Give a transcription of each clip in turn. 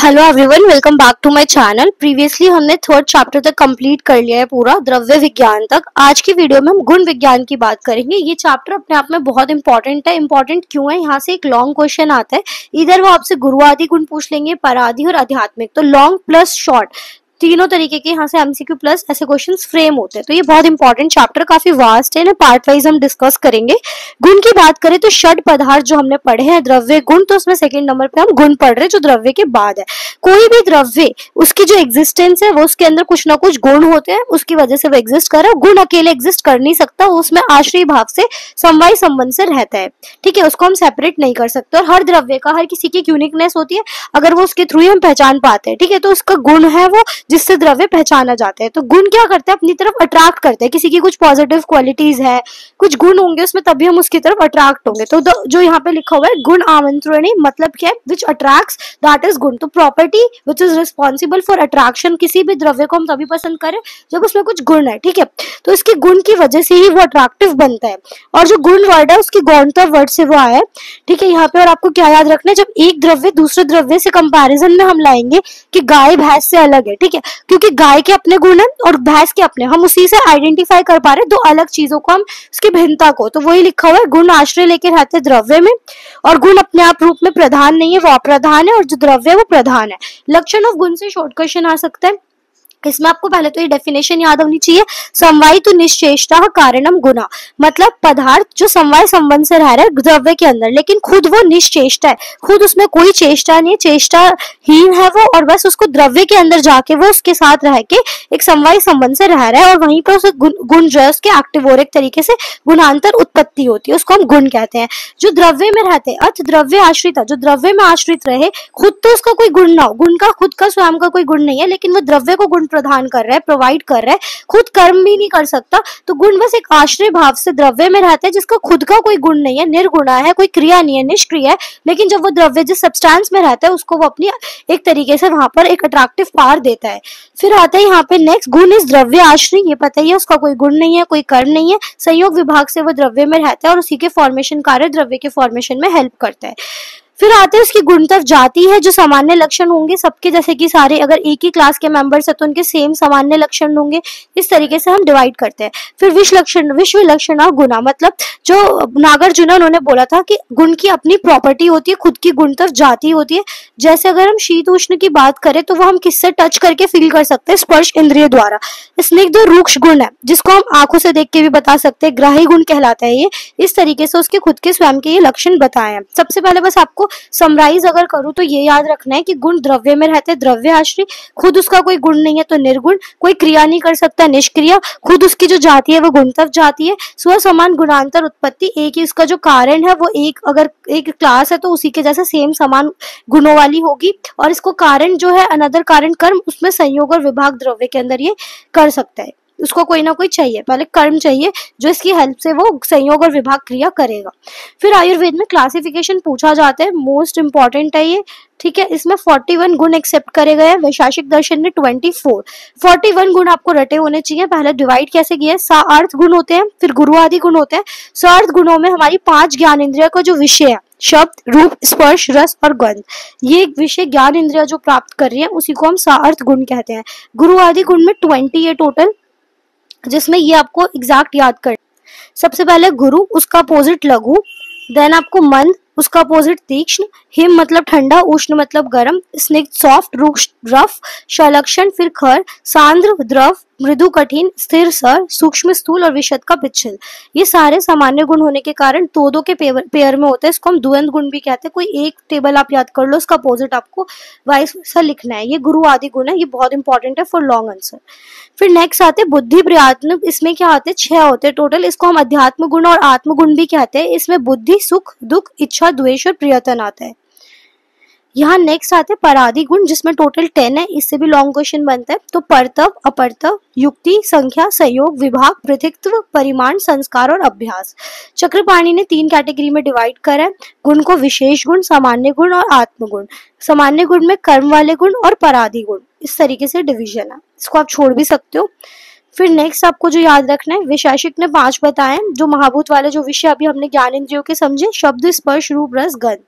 Hello everyone, welcome back to my channel. Previously हमने third chapter तक complete कर लिया है पूरा द्रव्य विज्ञान तक। आज की वीडियो में हम गुण विज्ञान की बात करेंगे। ये चैप्टर अपने आप में बहुत इंपॉर्टेंट है। इंपॉर्टेंट क्यों है? यहाँ से एक लॉन्ग क्वेश्चन आता है, इधर वो आपसे गुरुआदि गुण पूछ लेंगे, परादि और आध्यात्मिक। तो लॉन्ग प्लस शॉर्ट तीनों तरीके के यहाँ से एमसीक्यू प्लस ऐसे क्वेश्चंस फ्रेम होते हैं। तो ये बहुत इंपॉर्टेंट चैप्टर, काफी वास्ट है, इन्हें पार्ट वाइज हम डिस्कस करेंगे। गुण की बात करें तो षड पदार्थ जो हमने पढ़े हैं द्रव्य गुण, तो उसमें सेकंड नंबर पे हम गुण पढ़ रहे हैं जो द्रव्य के बाद है। कोई भी द्रव्य उसकी जो एग्जिस्टेंस है वो उसके अंदर कुछ ना कुछ गुण होते हैं, उसकी वजह से वो एग्जिस्ट कर रहा है। गुण अकेले एग्जिस्ट कर नहीं सकता, उसमें आश्रय भाव से समवाय संबंध से रहता है, ठीक है, उसको हम सेपरेट नहीं कर सकते। और हर द्रव्य का, हर किसी की यूनिकनेस होती है, अगर वो उसके थ्रू ही हम पहचान पाते हैं, ठीक है, तो उसका गुण है वो जिससे द्रव्य पहचाना जाता है। तो गुण क्या करते हैं? अपनी तरफ अट्रैक्ट करते हैं। किसी की कुछ पॉजिटिव क्वालिटीज है, कुछ गुण होंगे उसमें, तभी हम उसकी तरफ अट्रैक्ट होंगे। तो जो यहाँ पे लिखा हुआ है गुण आमंत्रणी, मतलब क्या है? विच अट्रैक्ट्स, दैट इज गुण। तो property which is responsible for attraction, किसी भी द्रव्य को हम तभी पसंद करें जब उसमें कुछ गुण है, ठीक है। तो इसके गुण की वजह से ही वो अट्रैक्टिव बनता है। और जो गुण वर्ड है उसकी गौणता वर्ड से वो आया है, ठीक है, यहाँ पे। और आपको क्या याद रखना है? जब एक द्रव्य दूसरे द्रव्य से कंपैरिजन में हम लाएंगे कि गाय भैंस से अलग है, ठीक है, क्योंकि गाय के अपने गुण है और भैंस के अपने, हम उसी से आइडेंटिफाई कर पा रहे हैं दो अलग चीजों को, हम उसकी भिन्नता को। तो वही लिखा हुआ है, गुण आश्रय लेके रहते हैं द्रव्य में, और गुण अपने आप रूप में प्रधान नहीं है, वो अप्रधान है, और जो द्रव्य है वो प्रधान है। लक्षण ऑफ गुण से शॉर्ट क्वेश्चन आ सकता है। इसमें आपको पहले तो ये डेफिनेशन याद होनी चाहिए। समवाय तो निश्चेष्टा कारणम गुणा, मतलब पदार्थ जो समवाय संबंध से रह रहा है द्रव्य के अंदर, लेकिन खुद वो निश्चेष्टा है, खुद उसमें कोई चेष्टा नहीं है, चेष्टाहीन है वो, और बस उसको द्रव्य के अंदर जाके वो उसके साथ रह के एक समवाय संबंध से रह रहा है, और वहीं पर उसे गुण जो है उसके एक्टिव और एक तरीके से गुणांतर उत्पत्ति होती है, उसको हम गुण कहते हैं। जो द्रव्य में रहते हैं, अर्थ द्रव्य आश्रित, जो द्रव्य में आश्रित रहे, खुद तो उसका कोई गुण ना हो, गुण का खुद का स्वयं का कोई गुण नहीं है, लेकिन वो द्रव्य को गुण प्रदान कर रहा है, प्रोवाइड कर रहा है, खुद कर्म भी नहीं कर सकता। तो गुण बस एक आश्रय भाव से द्रव्य में रहता है, जिसका खुद का कोई गुण नहीं है, निर्गुणा है, कोई क्रिया नहीं है, निष्क्रिय है, लेकिन जब वो द्रव्य जिस सब्सटेंस में रहता है उसको वो अपनी एक तरीके से वहां पर एक अट्रैक्टिव पावर देता है। फिर आता है यहाँ पे नेक्स्ट, गुण इस द्रव्य आश्रय, ये पता ही है, उसका कोई गुण नहीं है, कोई कर्म नहीं है, संयोग विभाग से वो द्रव्य में रहता है और उसी के फॉर्मेशन कार्य द्रव्य के फॉर्मेशन में हेल्प करता है। फिर आते हैं उसकी गुणतत्व जाति है, जो सामान्य लक्षण होंगे सबके, जैसे कि सारे अगर एक ही क्लास के मेंबर्स है तो उनके सेम सामान्य लक्षण होंगे, इस तरीके से हम डिवाइड करते हैं। फिर विश्व लक्षण और गुणा, मतलब जो नागार्जुन उन्होंने बोला था कि गुण की अपनी प्रॉपर्टी होती है, खुद की गुणतत्व जाति होती है। जैसे अगर हम शीत उष्ण की बात करें तो वो हम किससे टच करके फील कर सकते हैं? स्पर्श इंद्रिय द्वारा। स्निग्ध रूक्ष गुण है, जिसको हम आंखों से देख के भी बता सकते हैं, ग्राही गुण कहलाता है ये। इस तरीके से उसके खुद के स्वयं के ये लक्षण बताए हैं। सबसे पहले बस आपको समराइज अगर करूं तो ये याद रखना है कि गुण द्रव्य में रहते हैं, द्रव्य आश्रय, खुद उसका कोई गुण नहीं है तो निर्गुण, कोई क्रिया नहीं कर सकता, निष्क्रिय, खुद उसकी जो जाति है वो गुणतत्व जाति है, स्व समान गुणांतर उत्पत्ति, एक ही उसका जो कारण है वो एक, अगर एक क्लास है तो उसी के जैसे सेम समान गुणों वाली होगी, और इसको कारण जो है अनदर कारण कर्म, उसमें संयोग और विभाग द्रव्य के अंदर ये कर सकता है। उसको कोई ना कोई चाहिए, पहले कर्म चाहिए जो इसकी हेल्प से वो संयोग और विभाग क्रिया करेगा। फिर आयुर्वेद में क्लासिफिकेशन पूछा जाता है, मोस्ट इंपॉर्टेंट है ये, ठीक है। इसमें 41 गुण एक्सेप्ट करे गए हैं, वैशेषिक दर्शन ने 24। 41 गुण आपको रटे होने चाहिए। पहले डिवाइड कैसे किया है? सार्थ गुण होते हैं, फिर गुरु आदि गुण होते हैं। सार्थ गुणों में हमारी 5 ज्ञान इंद्रिय का जो विषय है, शब्द, रूप, स्पर्श, रस और गंध, ये विषय ज्ञान इंद्रिया जो प्राप्त कर रही है उसी को हम सार्थ गुण कहते हैं। गुरु आदि गुण में 20 है टोटल, जिसमें ये आपको एग्जैक्ट याद कर। सबसे पहले गुरु, उसका अपोजिट लघु, देन आपको मंद, उसका अपोजिट तीक्ष्ण, हिम मतलब ठंडा, उष्ण मतलब गर्म, स्निग्ध सॉफ्ट, रुक्ष रफ, सलक्षण, फिर खर, सांद्र द्रव, मृदु कठिन, स्थिर सर, सूक्ष्म स्थूल और विशद का पिच्छल। ये सारे सामान्य गुण होने के कारण दो के पेयर में होते हैं, इसको हम द्वंद्व गुण भी कहते हैं। कोई एक टेबल आप याद कर लो, उसका अपोजिट आपको वाइस वर्सा लिखना है। ये गुरु आदि गुण है, ये बहुत इंपॉर्टेंट है फॉर लॉन्ग आंसर। फिर नेक्स्ट आते हैं बुद्धि प्रयत्न, इसमें क्या आते हैं? 6 होते हैं टोटल, इसको हम अध्यात्म गुण और आत्म गुण भी कहते हैं। इसमें बुद्धि, सुख, दुख, इच्छा, द्वेष और प्रियतन आता है। यहाँ नेक्स्ट आते हैं परादि गुण, जिसमें टोटल 10 है, इससे भी लॉन्ग क्वेश्चन बनता है। तो परतव, अपरतव, युक्ति, संख्या, संयोग, विभाग, पृथक्त्व, परिमाण, संस्कार और अभ्यास। चक्रपाणी ने 3 कैटेगरी में डिवाइड करा है गुण को, विशेष गुण, सामान्य गुण और आत्मगुण। सामान्य गुण में कर्म वाले गुण और परादि गुण, इस तरीके से डिवीजन है, इसको आप छोड़ भी सकते हो। फिर नेक्स्ट आपको जो याद रखना है, वैशेषिक ने 5 बताए, जो महाभूत वाले जो विषय अभी हमने ज्ञान इंद्रियों के समझे, शब्द, स्पर्श, रूप, रस, गंध।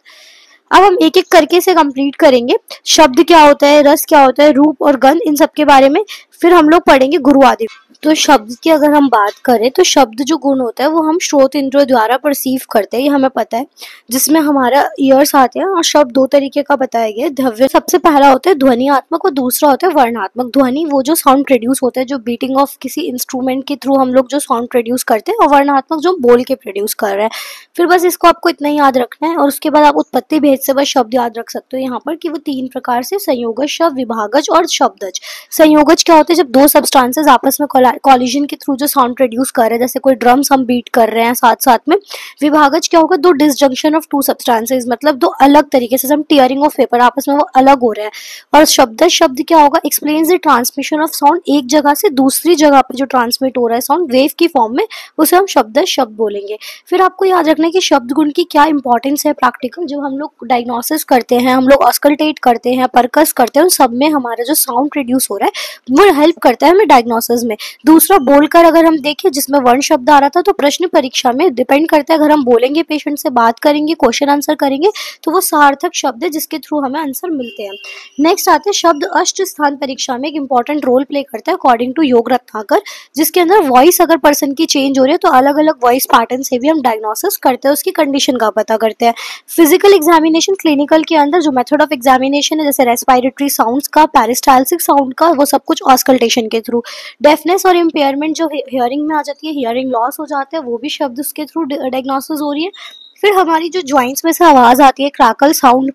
अब हम एक एक करके इसे कंप्लीट करेंगे। शब्द क्या होता है, रस क्या होता है, रूप और गंध, इन सब के बारे में फिर हम लोग पढ़ेंगे गुरु आदि। तो शब्द की अगर हम बात करें तो शब्द जो गुण होता है वो हम श्रोत इंद्रियों द्वारा परसीव करते हैं, ये हमें पता है, जिसमें हमारा ईयर्स आते हैं। और शब्द दो तरीके का बताया गया है। ध्रव्य सबसे पहला होता है ध्वनियात्मक और दूसरा होता है वर्णात्मक। ध्वनि वो जो साउंड प्रोड्यूस होता है, जो बीटिंग ऑफ किसी इंस्ट्रूमेंट के थ्रू हम लोग जो साउंड प्रोड्यूस करते हैं, और वर्णात्मक जो बोल के प्रोड्यूस कर रहे हैं। फिर बस इसको आपको इतना ही याद रखना है और उसके बाद आप उत्पत्ति भेद से बस शब्द याद रख सकते हो यहाँ पर कि वो तीन प्रकार से संयोगज, शब्द, विभागज और शब्दज। संयोगज क्या होता है, जब दो सब्सटेंसेस आपस में कॉलिजन के थ्रू जो साउंड प्रोड्यूस कर रहे हैं, जैसे कोई ड्रम्स हम बीट कर रहे हैं साथ साथ में। विभागज क्या होगा, दो डिसजंक्शन ऑफ टू सब्सटेंसेस, मतलब दो अलग तरीके से हम टीयरिंग ऑफ पेपर आपस में वो अलग हो रहे हैं। और शब्दज शब्द क्या होगा, explains the transmission of sound, एक जगह से दूसरी जगह पे जो ट्रांसमिट हो रहा है साउंड वेव की फॉर्म में, उसे हम शब्दज शब्द बोलेंगे। फिर आपको याद रखना है कि शब्द गुण की क्या इंपॉर्टेंस है। प्रैक्टिकल जब हम लोग डायग्नोसिस करते हैं, हम लोग ऑस्कल्टेट करते हैं, परकस करते हैं, उन सब में हमारा जो साउंड प्रोड्यूस हो रहा है वो हेल्प करता है हमें डायग्नोसिस में। दूसरा, बोलकर अगर हम देखें जिसमें वर्ण शब्द आ रहा था, तो प्रश्न परीक्षा में डिपेंड करता है, अगर हम बोलेंगे, पेशेंट से बात करेंगे, क्वेश्चन आंसर करेंगे, तो वो सार्थक शब्द है जिसके थ्रू हमें आंसर मिलते हैं। नेक्स्ट आते हैं शब्द अष्ट स्थान परीक्षा में एक इंपॉर्टेंट रोल प्ले करता है अकॉर्डिंग टू योग रत्नाकर, जिसके अंदर वॉइस अगर पर्सन की चेंज हो रही है तो अलग अलग वॉइस पैटर्न से भी हम डायग्नोसिस करते हैं, उसकी कंडीशन का पता करते हैं। फिजिकल एग्जामिनेशन, क्लिनिकल के अंदर जो मेथड ऑफ एग्जामिनेशन है, जैसे रेस्पिरेटरी साउंड्स का, पेरिस्टाल्सिक साउंड का, वो सब कुछ ऑस्कल्टेशन के थ्रू। डेफनेस और इम्पेयरमेंट जो हियरिंग में आ जाती है, हियरिंग लॉस हो जाता है, वो भी शब्द उसके थ्रू डायग्नोसिस हो रही है। फिर हमारी जो ज्वाइंट्स में से आवाज आती है, क्रैकल साउंड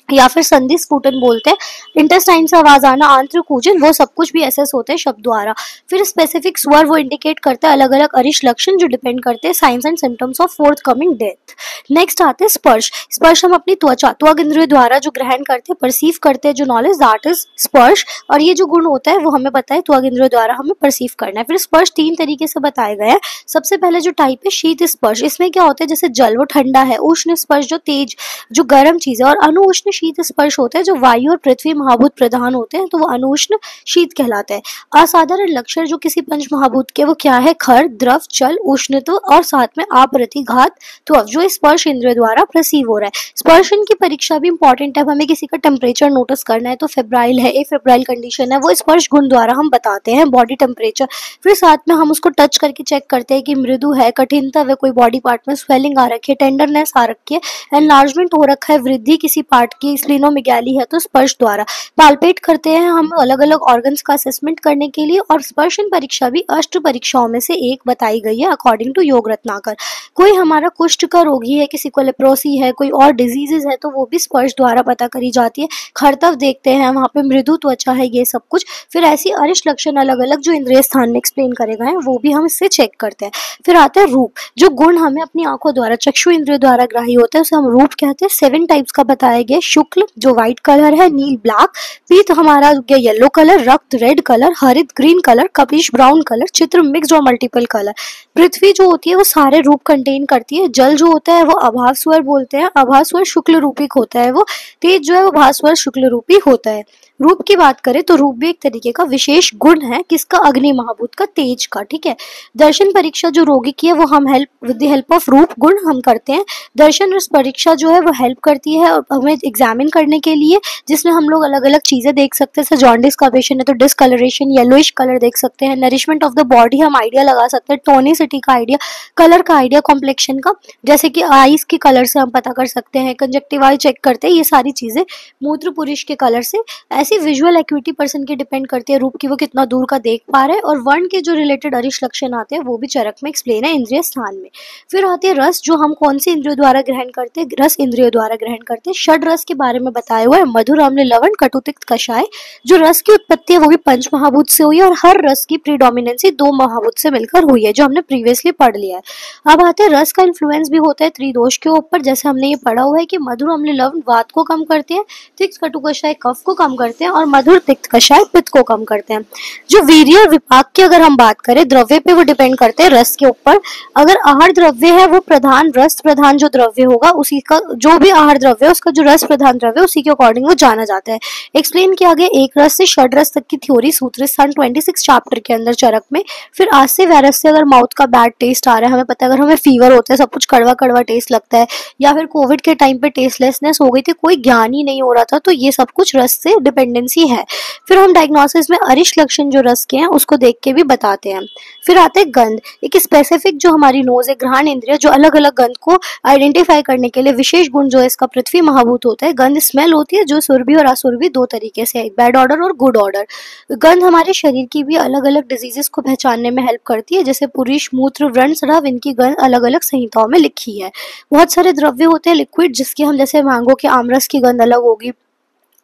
या फिर संधि स्फुटन बोलते हैं, इंटेस्टाइन से आवाज आना, आंत्र कूजन, वो सब कुछ भी एसेस होते हैं शब्द द्वारा। फिर स्पेसिफिक स्वर वो इंडिकेट करता है अलग अलग अरिष्ट लक्षण जो डिपेंड करते हैं science and symptoms of fourth coming death. Next आते हैं स्पर्श। स्पर्श हम अपनी त्वचा, त्वग इंद्रिय द्वारा जो ग्रहण करते हैं, परसीव करते हैं जो नॉलेज, दैट इज स्पर्श। और ये जो गुण होता है वो हमें पता है त्वग इंद्रिय द्वारा हमें परसीव करना है। फिर स्पर्श तीन तरीके से बताए गए हैं। सबसे पहले जो टाइप है शीत स्पर्श, इसमें क्या होता है, जैसे जल वो ठंडा है, उष्ण स्पर्श जो तेज जो गर्म चीज है, और अनुउष्ण शीत स्पर्श होता है जो वायु और पृथ्वी महाभूत प्रधान होते हैं, तो वो अनुउष्ण शीत कहलाता है। असाधारण लक्षण जो किसी पंच महाभूत के, वो क्या है, खर, द्रव, चल, उष्णत्व और साथ में आपरति, घात, त्वक, जो स्पर्श इंद्रिय द्वारा प्रसीव हो रहा है। स्पर्शन की परीक्षा भी इंपॉर्टेंट है। हमें किसी का टेम्परेचर नोटिस करना है तो फेब्राइल है, फेब्राइल कंडीशन है, वो स्पर्श गुण द्वारा हम बताते हैं, बॉडी टेम्परेचर। फिर साथ में हम उसको टच करके चेक करते हैं कि मृदु है, कठिनता है, कोई बॉडी पार्ट में स्वेलिंग आ रखी है, टेंडरनेस आ रखी है, एनलार्जमेंट हो रखा है, वृद्धि किसी पार्ट की, स्प्लीनोमेगाली है, तो स्पर्श द्वारा पाल्पेट करते हैं हम अलग अलग ऑर्गन्स का असेसमेंट करने के लिए। और स्पर्शन परीक्षा भी अष्ट परीक्षाओं में से एक बताई गई है अकॉर्डिंग टू योग रत्नाकर। कोई हमारा कुष्ठ का रोगी है, किसी को लेप्रोसी है, कोई और डिजीजेस है, तो वो भी स्पर्श द्वारा पता करी जाती है। खरतव देखते हैं, वहाँ पे मृदु त्वचा है, ये सब कुछ। फिर ऐसी अरिष्ट लक्षण अलग अलग जो इंद्रिय स्थान में एक्सप्लेन करे गए हैं, वो भी हम इससे चेक करते हैं। फिर आता है रूप, जो गुण हमें अपनी आंखों द्वारा, चक्षु इंद्रिय द्वारा ग्राही होता है, उसे हम रूप कहते हैं। 7 टाइप्स का बताया गया। शुक्ल जो व्हाइट कलर है, नील ब्लैक, पीत हमारा गया येलो कलर, रक्त रेड कलर, हरित green colour, Kapish brown colour, चित्र मिक्स्ड और मल्टीपल कलर। पृथ्वी जो होती है वो सारे रूप कंटेन करती है। जल जो होता है वो अभास्वर बोलते हैं, अभास्वर शुक्ल रूपिक होता है वो। तेज जो है वो भास्वर शुक्ल रूपी होता है। रूप की बात करें तो रूप भी एक तरीके का विशेष गुण है, किसका, अग्नि महाभूत का, तेज का, ठीक है। दर्शन परीक्षा जो रोगी की है वो हम विद द हेल्प ऑफ रूप गुण हम करते हैं। दर्शन रस परीक्षा जो है वो हेल्प करती है हमें एग्जामिन करने के लिए, जिसमें हम लोग अलग अलग चीजें देख सकते हैं। जैसे जॉन्डिस का पेशेंट है तो डिसकलरेशन, येलोइश कलर देख सकते हैं। नरिशमेंट ऑफ द बॉडी हम आइडिया लगा सकते हैं, टोनिसिटी का आइडिया, कलर का आइडिया, कॉम्प्लेक्शन का, जैसे कि आईज के कलर से हम पता कर सकते हैं, कंजक्टिवाई चेक करते हैं, ये सारी चीजें मूत्र पुरुष के कलर से। ऐसी विजुअल एक्यूटी पर्सन की डिपेंड करती है रूप की, वो कितना दूर का देख पा रहे हैं। और वर्ण के जो रिलेटेड अरिष्ट लक्षण आते हैं वो भी चरक में एक्सप्लेन है इंद्रिय स्थान में। फिर आते हैं रस, जो हम कौन सी इंद्रियों द्वारा ग्रहण करते हैं, रस इंद्रियों द्वारा ग्रहण करते हैं। षड रस के बारे में बताया हुआ है, मधुर, अम्ल, लवण, कटु, तिक्त, कषाय। जो रस की उत्पत्ति है वो भी पंच महाभूत से हुई है, और हर रस की प्रीडोमिनेंसी 2 महाभूत से मिलकर हुई है, जो हमने प्रीवियसली पढ़ लिया है। अब आते हैं रस का इन्फ्लुएंस भी होता है त्रिदोष के ऊपर, जैसे हमने ये पढ़ा हुआ है कि मधुर, अम्ल, लवण वात को कम करते हैं, तिक्त, कटु, कषाय कफ को कम करते हैं, और मधुर, तिक्त, कषाय पित्त को कम करते हैं। जो वीर्य और विपाक की अगर हम बात करें, द्रव्य पे वो डिपेंड करते हैं रस के ऊपर। अगर आहार द्रव्य है वो प्रधान, रस प्रधान जो द्रव्य होगा, उसी का जो भी आहार द्रव्य है उसका जो रस प्रधान द्रव्य उसी के अकॉर्डिंग वो जाना जाता है। एक्सप्लेन किया गया एक रस से षड रस तक की थ्योरी सूत्र सन 26 चैप्टर के अंदर चरक में। फिर आज से वायरस से अगर माउथ का बैड टेस्ट आ रहा है, हमें पता है अगर हमें फीवर होता है, सब कुछ कड़वा कड़वा टेस्ट लगता है, या फिर कोविड के टाइम पे टेस्टलेसनेस हो गई थी, कोई ज्ञान ही नहीं हो रहा था, तो ये सब कुछ रस से डिपेंडेंसी है। फिर हम डायग्नोसिस में अरिष्ट लक्षण जो रस के हैं उसको देख के भी बताते हैं। फिर आते हैं गंध, एक स्पेसिफिक जो हमारी नोज है, घ्राण इंद्रिय, जो अलग अलग गंध को आइडेंटिफाई करने के लिए विशेष गुण जो है इसका पृथ्वी महाभूत होता है। गंध स्मेल होती है जो सुरभि और असुरभि दो तरीके से है, बैड ऑर्डर और गुड ऑर्डर। गंध हमारे शरीर की भी अलग अलग डिजीजेस को पहचानने में हेल्प करती है, जैसे पुरुष मूत्र व्रण स्राव, इनकी गंध अलग अलग संहिताओं में लिखी है। बहुत सारे द्रव्य होते हैं लिक्विड जिसकी हम, जैसे मैंगो के आमरस की गंध अलग होगी,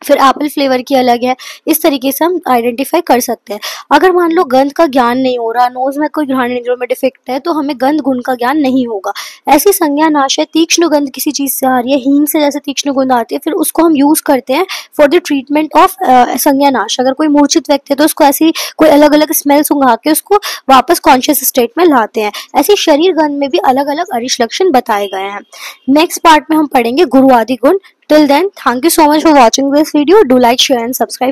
फिर एप्पल फ्लेवर की अलग है, इस तरीके से हम आइडेंटिफाई कर सकते हैं। अगर मान लो गंध का ज्ञान नहीं हो रहा, नोज में कोई घ्राण इंद्रियों में डिफेक्ट है, तो हमें गंध गुण का ज्ञान नहीं होगा। ऐसी संज्ञा नाश है, तीक्ष्ण गंध किसी चीज से आ रही है, हींग से जैसे तीक्ष्ण गंध आती है, फिर उसको हम यूज करते हैं फॉर द ट्रीटमेंट ऑफ संज्ञा नाश। अगर कोई मूर्छित व्यक्ति है तो उसको ऐसी कोई अलग अलग स्मेल सुंघा के उसको वापस कॉन्शियस स्टेट में लाते हैं। ऐसी शरीर गंध में भी अलग अलग अरिष्ट लक्षण बताए गए हैं। नेक्स्ट पार्ट में हम पढ़ेंगे गुरु आदि गुण। Till then, thank you so much for watching this video. Do like, share and subscribe.